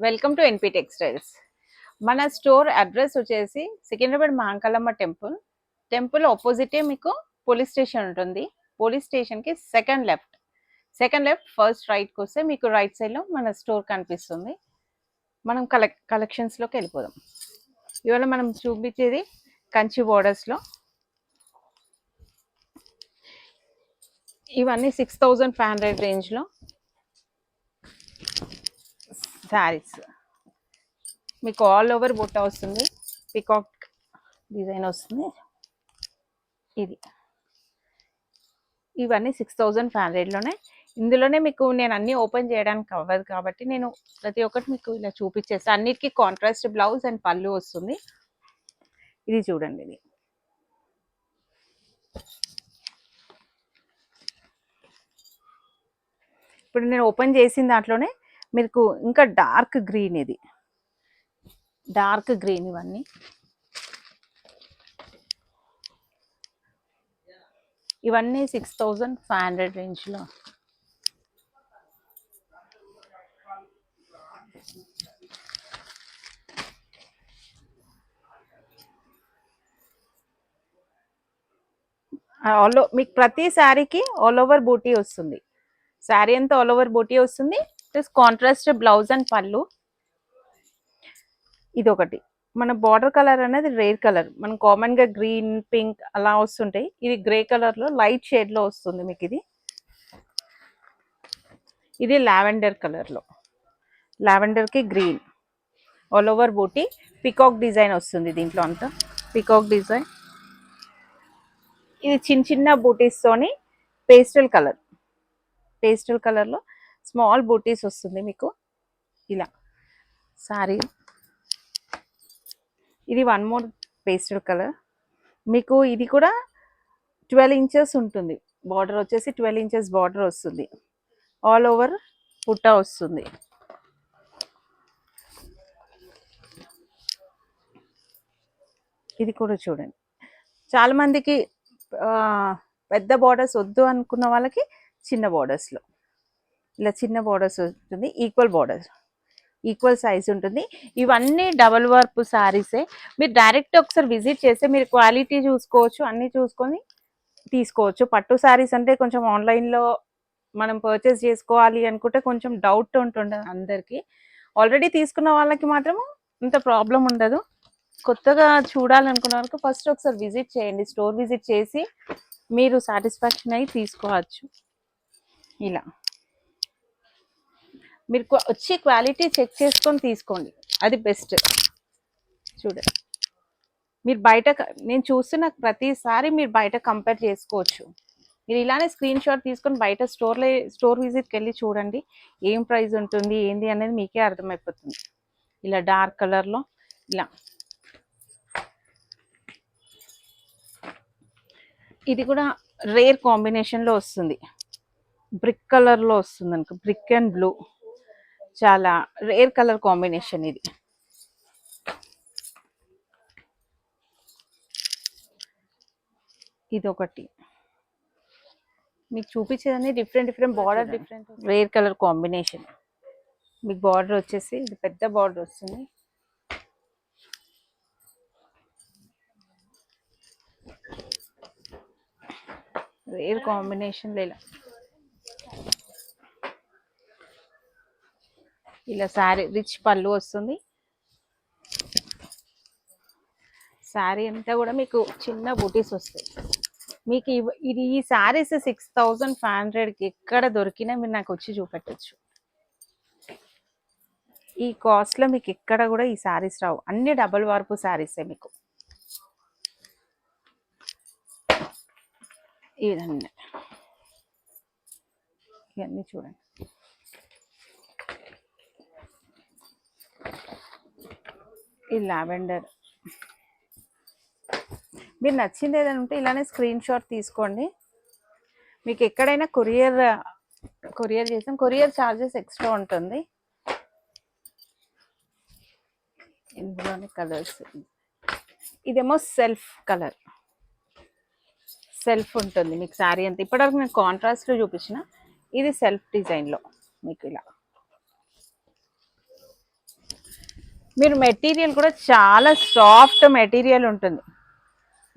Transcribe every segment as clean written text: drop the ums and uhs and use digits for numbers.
Welcome to NP textiles. మన store address వచ్చేసి Secunderabad Mahankalamma temple ఆపోజిటే మీకు పోలీస్ స్టేషన్ ఉంటుంది. పోలీస్ స్టేషన్కి సెకండ్ లెఫ్ట్ ఫస్ట్ రైట్కి వస్తే మీకు రైట్ సైడ్లో మన స్టోర్ కనిపిస్తుంది. మనం కలెక్షన్స్లోకి వెళ్ళిపోదాం. ఇవాళ మనం చూపించేది కంచి బోర్డర్స్లో ఇవన్నీ 6500 రేంజ్లో శారీస్. మీకు ఆల్ ఓవర్ బుట్ట వస్తుంది, పికాక్ డిజైన్ వస్తుంది. ఇవన్నీ 6500లోనే. ఇందులోనే మీకు నేను అన్నీ ఓపెన్ చేయడానికి అవ్వదు కాబట్టి నేను ప్రతి ఒక్కటి మీకు ఇలా చూపించేస్తాను. అన్నిటికీ కాంట్రాస్ట్ బ్లౌజ్ అండ్ పళ్ళు వస్తుంది. ఇది చూడండి, ఇది ఇప్పుడు నేను ఓపెన్ చేసిన దాంట్లోనే మీకు ఇంకా డార్క్ గ్రీన్, ఇది డార్క్ గ్రీన్. ఇవన్నీ 6500 రేంజ్లో. మీకు ప్రతి శారీకి ఆల్ ఓవర్ బూటీ వస్తుంది. శారీ అంతా ఆల్ ఓవర్ బూటీ వస్తుంది, ప్లస్ కాంట్రాస్ట్ బ్లౌజ్ అండ్ పళ్ళు. ఇది ఒకటి. మన బార్డర్ కలర్ అనేది రేర్ కలర్. మనం కామన్గా గ్రీన్, పింక్ అలా వస్తుంటాయి. ఇది గ్రే కలర్లో లైట్ షేడ్లో వస్తుంది మీకు. ఇది లావెండర్ కలర్లో, లావెండర్కి గ్రీన్, ఆల్ ఓవర్ బూటీ, పికాక్ డిజైన్ వస్తుంది. దీంట్లో అంతా పికాక్ డిజైన్. ఇది చిన్న చిన్న బూటీస్తోని పేస్టల్ కలర్లో స్మాల్ బూటీస్ వస్తుంది మీకు ఇలా సారీ. ఇది వన్ మోర్ పేస్టల్ కలర్. మీకు ఇది కూడా 12 ఇంచెస్ ఉంటుంది. బార్డర్ వచ్చేసి 12 ఇంచెస్ బార్డర్ వస్తుంది. ఆల్ ఓవర్ పుట్ట వస్తుంది. ఇది కూడా చూడండి. చాలా మందికి పెద్ద బార్డర్స్ వద్దు అనుకున్న వాళ్ళకి చిన్న బార్డర్స్లో ఇలా చిన్న బార్డర్స్ ఉంటుంది. ఈక్వల్ సైజ్ ఉంటుంది. ఇవన్నీ డబల్ వర్క్ శారీసే. మీరు డైరెక్ట్ ఒకసారి విజిట్ చేస్తే మీరు క్వాలిటీ చూసుకోవచ్చు, అన్నీ చూసుకొని తీసుకోవచ్చు. పట్టు శారీస్ అంటే కొంచెం ఆన్లైన్లో మనం పర్చేస్ చేసుకోవాలి అనుకుంటే కొంచెం డౌట్ ఉంటుండదు అందరికీ. ఆల్రెడీ తీసుకున్న వాళ్ళకి మాత్రం అంత ప్రాబ్లం ఉండదు. కొత్తగా చూడాలనుకున్న వాళ్ళకి ఫస్ట్ ఒకసారి విజిట్ చేయండి. స్టోర్ విజిట్ చేసి మీరు సాటిస్ఫాక్షన్ అయ్యి తీసుకోవచ్చు. ఇలా మీరు వచ్చి క్వాలిటీ చెక్ చేసుకొని తీసుకోండి, అది బెస్ట్. చూడండి, మీరు బయట నేను చూస్తున్న ప్రతిసారి మీరు బయట కంపేర్ చేసుకోవచ్చు. మీరు ఇలానే స్క్రీన్ షాట్ తీసుకొని బయట స్టోర్ విజిట్కి వెళ్ళి చూడండి, ఏం ప్రైస్ ఉంటుంది ఏంది అనేది మీకే అర్థమైపోతుంది. ఇలా డార్క్ కలర్లో ఇలా. ఇది కూడా రేర్ కాంబినేషన్లో వస్తుంది. బ్రిక్ కలర్లో వస్తుంది అనుకో, బ్రిక్ అండ్ బ్లూ. చాలా రేర్ కలర్ కాంబినేషన్ ఇది. ఒకటి మీకు చూపించేదని different border, rare colour combination. మీకు బార్డర్ వచ్చేసి ఇది పెద్ద బార్డర్ వస్తుంది. రేర్ కాంబినేషన్ ఇలా శారీ రిచ్ పళ్ళు వస్తుంది. శారీ అంతా కూడా మీకు చిన్న బూటీస్ వస్తాయి. మీకు ఈ శారీస్ 6500కి ఎక్కడ దొరికినా మీరు నాకు వచ్చి చూపెట్టచ్చు. ఈ కాస్ట్లో మీకు ఎక్కడ కూడా ఈ శారీస్ రావు. అన్ని డబల్ వార్పు శారీసే మీకు. ఇవన్నీ చూడండి. ఈ లావెండర్. మీరు నచ్చింది ఏదైనా ఉంటే ఇలానే స్క్రీన్ షాట్ తీసుకోండి. మీకు ఎక్కడైనా కొరియర్ చేసాం, కొరియర్ ఛార్జెస్ ఎక్స్ట్రా ఉంటుంది. ఇందులోనే కలర్స్. ఇదేమో సెల్ఫ్ ఉంటుంది మీకు శారీ అంతా. ఇప్పటివరకు నేను కాంట్రాస్ట్లో చూపించిన, ఇది సెల్ఫ్ డిజైన్లో మీకు ఇలా. మీరు మెటీరియల్ కూడా చాలా సాఫ్ట్ మెటీరియల్ ఉంటుంది.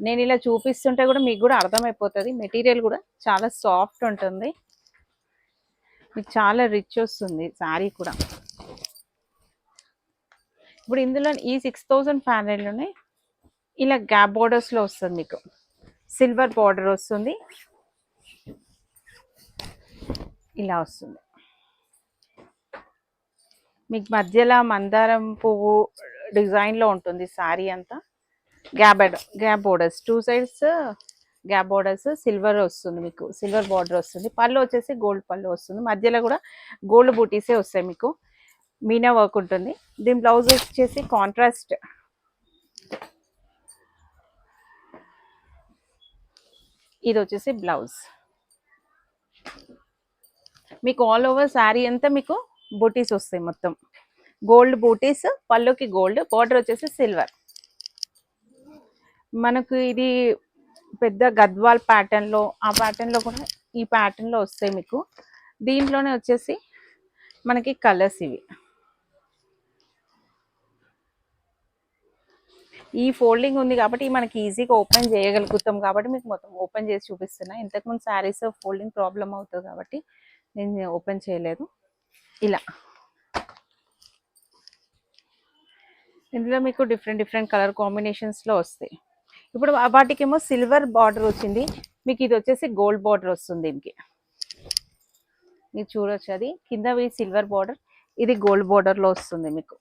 నేను ఇలా చూపిస్తుంటే కూడా మీకు కూడా అర్థమైపోతుంది. మెటీరియల్ కూడా చాలా సాఫ్ట్ ఉంటుంది, మీకు చాలా రిచ్ వస్తుంది శారీ కూడా. ఇప్పుడు ఇందులో ఈ 6500లోనే ఇలా గ్యాప్ బోర్డర్స్లో వస్తుంది, మీకు సిల్వర్ బార్డర్ వస్తుంది, ఇలా వస్తుంది. మీకు మధ్యలో మందారం పువ్వు డిజైన్లో ఉంటుంది శారీ అంతా. Gap borders 2 sides gap borders, silver వస్తుంది, మీకు సిల్వర్ బార్డర్ వస్తుంది. పళ్ళు వచ్చేసి గోల్డ్ పళ్ళు వస్తుంది, మధ్యలో కూడా గోల్డ్ బూటీసే వస్తాయి, మీకు మీనా వర్క్ ఉంటుంది. దీని బ్లౌజ్ వచ్చేసి కాంట్రాస్ట్, ఇది వచ్చేసి బ్లౌజ్. మీకు ఆల్ ఓవర్ శారీ అంతా మీకు బూటీస్ వస్తాయి, మొత్తం గోల్డ్ బూటీస్, పళ్ళుకి గోల్డ్ బార్డర్ వచ్చేసి సిల్వర్. మనకు ఇది పెద్ద గద్వాల్ ప్యాటర్న్లో, ఆ ప్యాటర్న్లో కూడా ఈ ప్యాటర్న్లో వస్తాయి మీకు. దీంట్లోనే వచ్చేసి మనకి కలర్స్ ఇవి. ఈ ఫోల్డింగ్ ఉంది కాబట్టి మనకి ఈజీగా ఓపెన్ చేయగలుగుతాం కాబట్టి మీకు మొత్తం ఓపెన్ చేసి చూపిస్తున్నా. ఇంతకుముందు శారీస్ ఫోల్డింగ్ ప్రాబ్లం అవుతుంది కాబట్టి నేను ఓపెన్ చేయలేదు. ఇలా ఇందులో మీకు డిఫరెంట్ కలర్ కాంబినేషన్స్లో వస్తాయి. ఇప్పుడు వాటికేమో సిల్వర్ బార్డర్ వచ్చింది, మీకు ఇది వచ్చేసి గోల్డ్ బార్డర్ వస్తుంది. దీనికి మీరు చూడొచ్చు, అది కిందవి సిల్వర్ బార్డర్, ఇది గోల్డ్ బార్డర్లో వస్తుంది మీకు.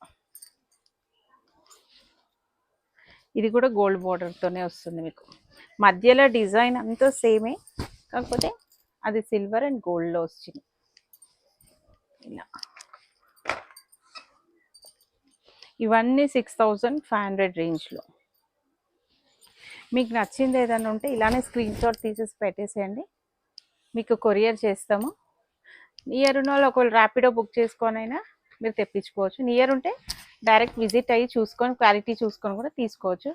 ఇది కూడా గోల్డ్ బార్డర్తోనే వస్తుంది మీకు. మధ్యలో డిజైన్ అంతా సేమే, కాకపోతే అది సిల్వర్ అండ్ గోల్డ్లో వచ్చింది. ఇలా ఇవన్నీ 6500 రేంజ్లో. మీకు నచ్చింది ఏదైనా ఉంటే ఇలానే స్క్రీన్ షాట్ తీసేసి పెట్టేసేయండి, మీకు కొరియర్ చేస్తాము. నియర్ ఉన్న వాళ్ళు ఒకవేళ ర్యాపిడో బుక్ చేసుకొనైనా మీరు తెప్పించుకోవచ్చు. నియర్ ఉంటే డైరెక్ట్ విజిట్ అయ్యి చూసుకొని క్వాలిటీ చూసుకొని కూడా తీసుకోవచ్చు.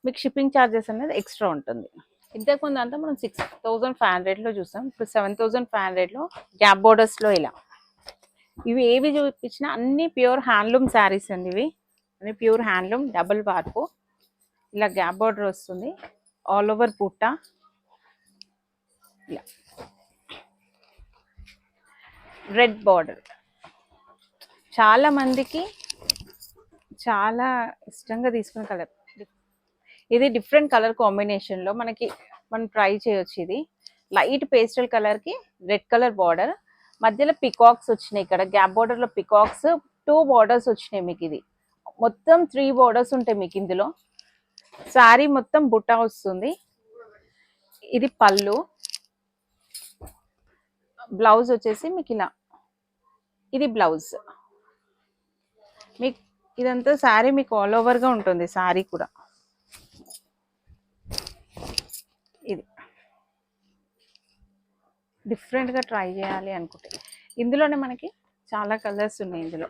మీకు షిప్పింగ్ ఛార్జెస్ అనేది ఎక్స్ట్రా ఉంటుంది. ఇంతకుముందు అంతా మనం 6500లో చూసాం, ఇప్పుడు 7500లో గ్యాప్ బోర్డర్స్లో. ఇలా ఇవి ఏవి చూపించినా అన్ని ప్యూర్ హ్యాండ్లూమ్ శారీస్ అండి, ఇవి అన్ని ప్యూర్ హ్యాండ్లూమ్, డబుల్ వార్పు. ఇలా గ్యాప్ బోర్డర్ వస్తుంది, ఆల్ ఓవర్ పుట్ట. ఇలా రెడ్ బార్డర్ చాలా మందికి చాలా ఇష్టంగా తీసుకునే కలర్ ఇది. డిఫరెంట్ కలర్ కాంబినేషన్లో మనం ట్రై చేయొచ్చు. ఇది లైట్ పేస్టల్ కలర్కి రెడ్ కలర్ బార్డర్, మధ్యలో పికాక్స్ వచ్చినాయి. ఇక్కడ గ్యాప్ బార్డర్లో పికాక్స్ 2 బార్డర్స్ వచ్చినాయి మీకు. ఇది మొత్తం 3 బార్డర్స్ ఉంటాయి మీకు ఇందులో. శారీ మొత్తం బుట్ట వస్తుంది. ఇది పళ్ళు, బ్లౌజ్ వచ్చేసి మీకు ఇలా, ఇది బ్లౌజ్. మీకు ఇదంతా శారీ మీకు ఆల్ ఓవర్గా ఉంటుంది. శారీ కూడా ఇది డిఫరెంట్గా ట్రై చేయాలి అనుకుంటే ఇందులోనే మనకి చాలా కలర్స్ ఉన్నాయి. ఇందులో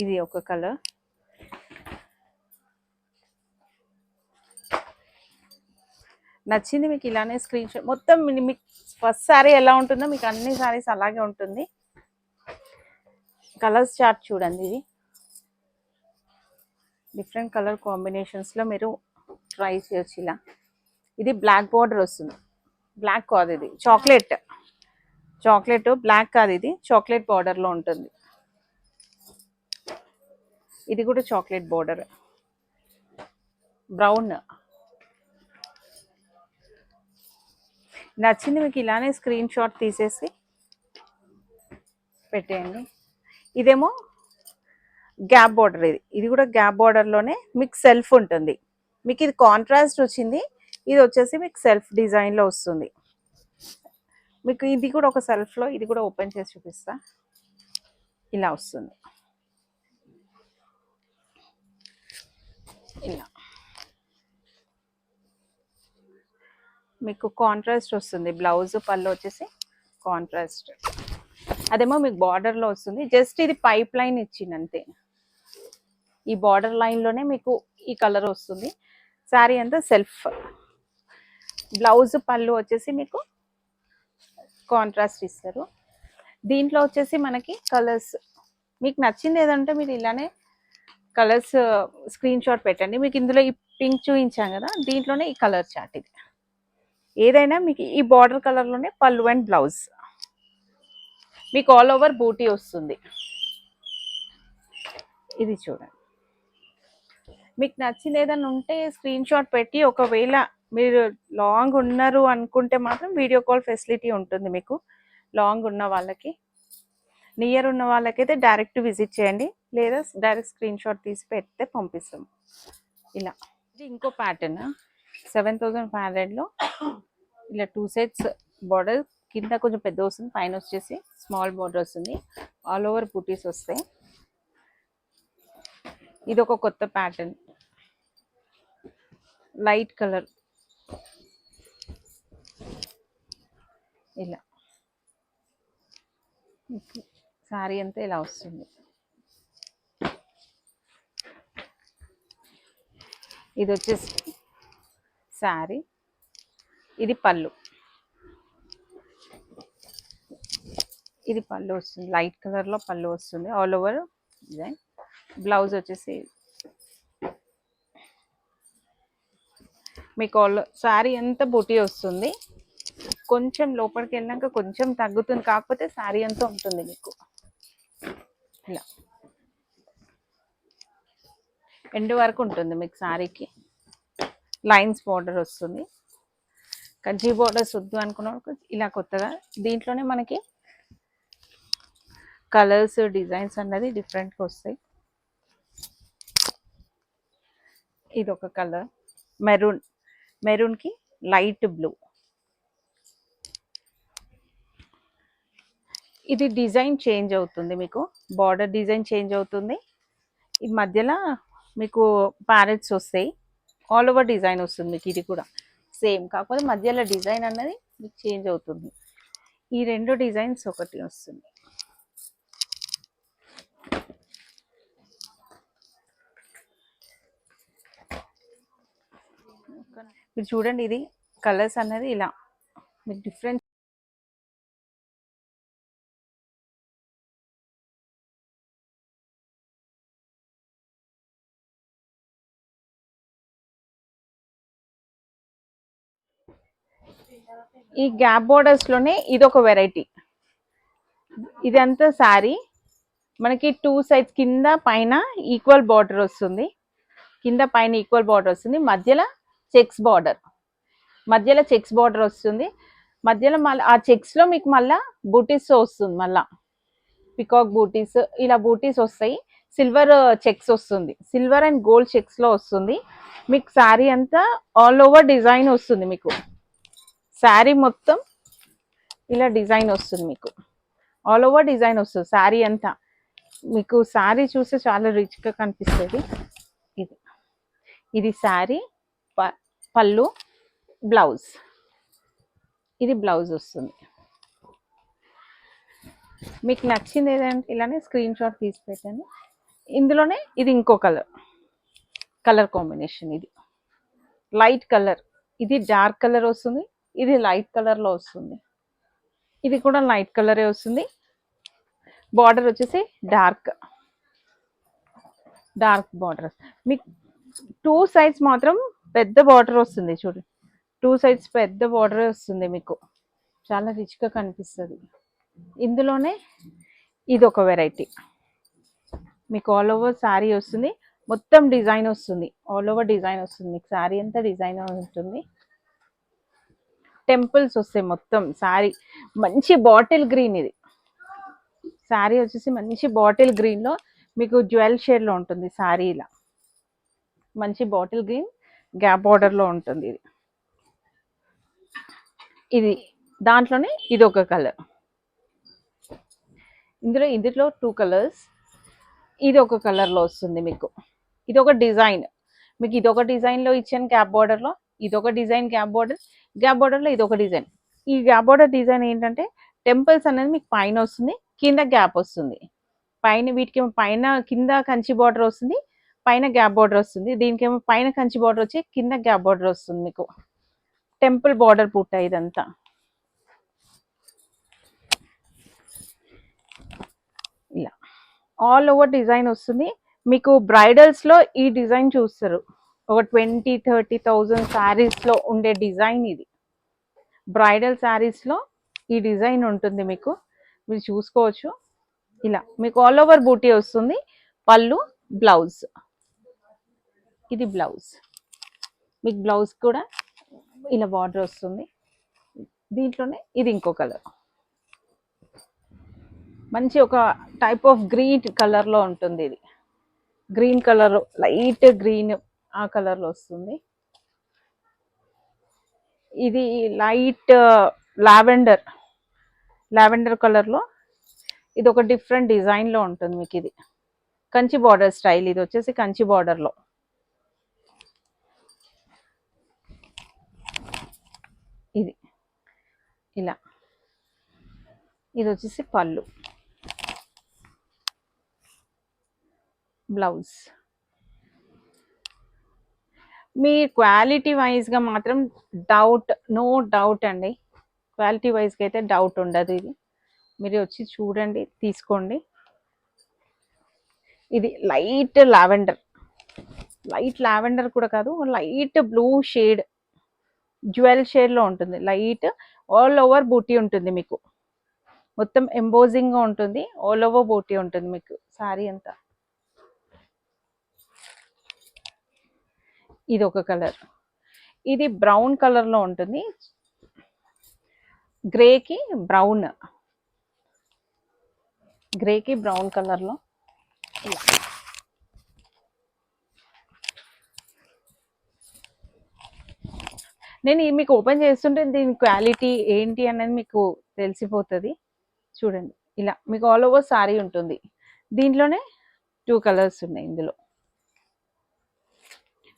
ఇది ఒక కలర్, నచ్చింది మీకు ఇలానే స్క్రీన్ షాట్. మొత్తం మీకు ఫస్ట్ శారీ ఎలా ఉంటుందో మీకు అన్ని శారీస్ అలాగే ఉంటుంది. కలర్స్ చార్ట్ చూడండి, ఇది డిఫరెంట్ కలర్ కాంబినేషన్స్లో మీరు ట్రై చేయొచ్చు. ఇలా ఇది బ్లాక్ బార్డర్ వస్తుంది, బ్లాక్ కాదు ఇది చాక్లెట్ బ్లాక్ కాదు, ఇది చాక్లెట్ బార్డర్లో ఉంటుంది. ఇది కూడా చాక్లెట్ బార్డర్, బ్రౌన్. నచ్చింది మీకు ఇలానే స్క్రీన్ షాట్ తీసేసి పెట్టేయండి. ఇదేమో గ్యాప్ బార్డర్, ఇది కూడా గ్యాప్ బార్డర్లోనే మీకు సెల్ఫ్ ఉంటుంది. మీకు ఇది కాంట్రాస్ట్ వచ్చింది, ఇది వచ్చేసి మీకు సెల్ఫ్ డిజైన్లో వస్తుంది. మీకు ఇది కూడా ఒక సెల్ఫ్లో, ఇది కూడా ఓపెన్ చేసి చూపిస్తా. ఇలా వస్తుంది, ఇలా మీకు కాంట్రాస్ట్ వస్తుంది. బ్లౌజ్ పళ్ళు వచ్చేసి కాంట్రాస్ట్, అదేమో మీకు బార్డర్లో వస్తుంది. జస్ట్ ఇది పైప్ లైన్ ఇచ్చింది అంతే, ఈ బార్డర్ లైన్లోనే మీకు ఈ కలర్ వస్తుంది. శారీ అంతా సెల్ఫ్, బ్లౌజ్ పళ్ళు వచ్చేసి మీకు కాంట్రాస్ట్ ఇస్తారు. దీంట్లో వచ్చేసి మనకి కలర్స్ మీకు నచ్చింది ఏదంటే మీరు ఇలానే కలర్స్ స్క్రీన్ షాట్ పెట్టండి. మీకు ఇందులో ఈ పింక్ చూపించాం కదా, దీంట్లోనే ఈ కలర్ చార్ట్ ఇది. ఏదైనా మీకు ఈ బార్డర్ కలర్లోనే పళ్ళు అండ్ బ్లౌజ్. మీకు ఆల్ ఓవర్ బూటీ వస్తుంది. ఇది చూడండి. మీకు నచ్చింది ఏదైనా ఉంటే స్క్రీన్ షాట్ పెట్టి, ఒకవేళ మీరు లాంగ్ ఉన్నారు అనుకుంటే మాత్రం వీడియో కాల్ ఫెసిలిటీ ఉంటుంది మీకు. లాంగ్ ఉన్న వాళ్ళకి, నియర్ ఉన్న వాళ్ళకైతే డైరెక్ట్ విజిట్ చేయండి, లేదా డైరెక్ట్ స్క్రీన్ షాట్ తీసి పెడితే పంపిస్తాం. ఇలా ఇది ఇంకో ప్యాటర్న్ 7500లో ఇలా 2 సెట్స్ బార్డర్. కింద కొంచెం పెద్ద వస్తుంది, పైన వచ్చేసి స్మాల్ బార్డర్ వస్తుంది. ఆల్ ఓవర్ బూటీస్ వస్తాయి. ఇది ఒక కొత్త ప్యాటర్న్, లైట్ కలర్. ఇలా శారీ అంతా ఇలా వస్తుంది. ఇది వచ్చేసి శారీ, ఇది పళ్ళు. ఇది పళ్ళు వస్తుంది, లైట్ కలర్లో పళ్ళు వస్తుంది, ఆల్ ఓవర్ డిజైన్. బ్లౌజ్ వచ్చేసి మీకు శారీ అంతా బూటీ వస్తుంది. కొంచెం లోపలికి వెళ్ళాక కొంచెం తగ్గుతుంది, కాకపోతే శారీ అంతా ఉంటుంది మీకు. ఇలా ఎండ్ వరకు ఉంటుంది మీకు. శారీకి లైన్స్ బార్డర్ వస్తుంది. కంచి బార్డర్స్ వద్దు అనుకున్న ఇలా కొత్తగా దీంట్లోనే మనకి కలర్స్ డిజైన్స్ అన్నది డిఫరెంట్గా వస్తాయి. ఇది ఒక కలర్ మెరూన్, మెరూన్కి లైట్ బ్లూ. ఇది డిజైన్ చేంజ్ అవుతుంది మీకు, బార్డర్ డిజైన్ చేంజ్ అవుతుంది. ఈ మధ్యలో మీకు ప్యారెట్స్ వస్తాయి, ఆల్ ఓవర్ డిజైన్ వస్తుంది మీకు. ఇది కూడా సేమ్, కాకపోతే మధ్యలో డిజైన్ అన్నది మీకు చేంజ్ అవుతుంది. ఈ రెండు డిజైన్స్ ఒకటి వస్తుంది. మీరు చూడండి, ఇది కలర్స్ అన్నది ఇలా మీకు డిఫరెంట్. ఈ గ్యాప్ బోర్డర్స్ లోనే ఇది ఒక వెరైటీ. ఇదంతా శారీ మనకి 2 సైడ్స్ కింద పైన ఈక్వల్ బార్డర్ వస్తుంది. కింద పైన ఈక్వల్ బార్డర్ వస్తుంది, మధ్యలో చెక్స్ బార్డర్. మధ్యలో చెక్స్ బార్డర్ వస్తుంది. మధ్యలో మళ్ళీ ఆ చెక్స్ లో మీకు మళ్ళా బూటీస్ వస్తుంది, మళ్ళా పికాక్ బూటీస్, ఇలా బూటీస్ వస్తాయి. సిల్వర్ చెక్స్ వస్తుంది, సిల్వర్ అండ్ గోల్డ్ చెక్స్ లో వస్తుంది మీకు. శారీ అంతా ఆల్ ఓవర్ డిజైన్ వస్తుంది మీకు. శారీ మొత్తం ఇలా డిజైన్ వస్తుంది మీకు, ఆల్ ఓవర్ డిజైన్ వస్తుంది శారీ అంతా మీకు. శారీ చూస్తే చాలా రిచ్గా కనిపిస్తుంది. ఇది ఇది శారీ, పళ్ళు, బ్లౌజ్. ఇది బ్లౌజ్ వస్తుంది. మీకు నచ్చింది ఏదంటే ఇలానే స్క్రీన్ షాట్ తీసి పెట్టండి. ఇందులోనే ఇది ఇంకో కలర్, కలర్ కాంబినేషన్. ఇది లైట్ కలర్, ఇది డార్క్ కలర్ వస్తుంది, ఇది లైట్ కలర్లో వస్తుంది. ఇది కూడా లైట్ కలరే వస్తుంది. బార్డర్ వచ్చేసి డార్క్ బార్డర్. మీకు 2 సైడ్స్ మాత్రం పెద్ద బార్డర్ వస్తుంది. చూడండి, 2 సైడ్స్ పెద్ద బార్డర్ వస్తుంది మీకు, చాలా రిచ్గా కనిపిస్తుంది. ఇందులోనే ఇది ఒక వెరైటీ మీకు. ఆల్ ఓవర్ శారీ వస్తుంది, మొత్తం డిజైన్ వస్తుంది, ఆల్ ఓవర్ డిజైన్ వస్తుంది మీకు. శారీ అంతా డిజైన్ ఉంటుంది. టెంపుల్స్ వస్తాయి మొత్తం శారీ. మంచి బాటిల్ గ్రీన్, ఇది శారీ వచ్చేసి మంచి బాటిల్ గ్రీన్లో మీకు జ్యువెల్ షేడ్లో ఉంటుంది శారీ. ఇలా మంచి బాటిల్ గ్రీన్ గ్యాప్ బార్డర్లో ఉంటుంది ఇది. ఇది దాంట్లోనే ఇది ఒక కలర్. ఇందులో 2 కలర్స్. ఇది ఒక కలర్లో వస్తుంది మీకు. ఇది ఒక డిజైన్ మీకు, ఇది ఒక డిజైన్లో ఇచ్చాను గ్యాప్ బార్డర్లో. ఇది ఒక డిజైన్ గ్యాప్ బార్డర్లో ఇది ఒక డిజైన్. ఈ గ్యాప్ బార్డర్ డిజైన్ ఏంటంటే టెంపుల్స్ అనేది మీకు పైన వస్తుంది, కింద గ్యాప్ వస్తుంది. పైన వీటికి పైన కింద కంచి బార్డర్ వస్తుంది, పైన గ్యాప్ బార్డర్ వస్తుంది. దీనికేమో పైన కంచి బార్డర్ వచ్చి కింద గ్యాప్ బార్డర్ వస్తుంది మీకు. టెంపుల్ బార్డర్ పుట్ట ఇదంతా. ఇలా ఆల్ ఓవర్ డిజైన్ వస్తుంది మీకు. బ్రైడల్స్లో ఈ డిజైన్ చూస్తారు, ఒక 20-30,000 శారీస్లో ఉండే డిజైన్ ఇది. బ్రైడల్ శారీస్లో ఈ డిజైన్ ఉంటుంది మీకు, మీరు చూసుకోవచ్చు. ఇలా మీకు ఆల్ ఓవర్ బూటీ వస్తుంది. పళ్ళు, బ్లౌజ్, ఇది బ్లౌజ్. మీకు బ్లౌజ్ కూడా ఇలా బార్డర్ వస్తుంది. దీంట్లోనే ఇది ఇంకో కలర్, మంచి ఒక టైప్ ఆఫ్ గ్రీన్ కలర్లో ఉంటుంది. ఇది గ్రీన్ కలర్, లైట్ గ్రీన్ ఆ కలర్లో వస్తుంది. ఇది లైట్ లావెండర్ కలర్లో, ఇది ఒక డిఫరెంట్ డిజైన్లో ఉంటుంది మీకు. ఇది కంచి బార్డర్ స్టైల్, ఇది వచ్చేసి కంచి బార్డర్లో. ఇది ఇలా, ఇది వచ్చేసి పళ్ళు, బ్లౌజ్. మీ క్వాలిటీ వైజ్గా మాత్రం నో డౌట్ అండి, క్వాలిటీ వైజ్గా అయితే డౌట్ ఉండదు. ఇది మీరు వచ్చి చూడండి, తీసుకోండి. ఇది లైట్ లావెండర్ కూడా కాదు, లైట్ బ్లూ షేడ్, జ్యువెల్ షేడ్లో ఉంటుంది. లైట్ ఆల్ ఓవర్ బూటీ ఉంటుంది మీకు, మొత్తం ఎంబోజింగ్గా ఉంటుంది. ఆల్ ఓవర్ బూటీ ఉంటుంది మీకు శారీ అంతా. ఇది ఒక కలర్, ఇది బ్రౌన్ కలర్లో ఉంటుంది, గ్రేకి బ్రౌన్ కలర్లో. నేను మీకు ఓపెన్ చేస్తుంటే దీని క్వాలిటీ ఏంటి అనేది మీకు తెలిసిపోతుంది. చూడండి, ఇలా మీకు ఆల్ ఓవర్ సారీ ఉంటుంది. దీంట్లోనే 2 కలర్స్ ఉన్నాయి. ఇందులో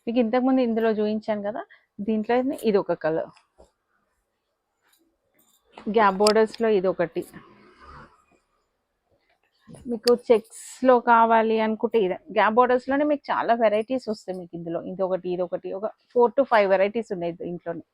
మీకు ఇంతకుముందు ఇందులో చూపించాను కదా, దీంట్లో ఇది ఒక కలర్. గ్యాప్ బోర్డర్స్లో ఇది ఒకటి. మీకు చెక్స్లో కావాలి అనుకుంటే ఇది గ్యాప్ బోర్డర్స్లోనే మీకు చాలా వెరైటీస్ వస్తాయి మీకు. ఇందులో ఇదొకటి, ఒక 4 to 5 వెరైటీస్ ఉన్నాయి దీంట్లోనే.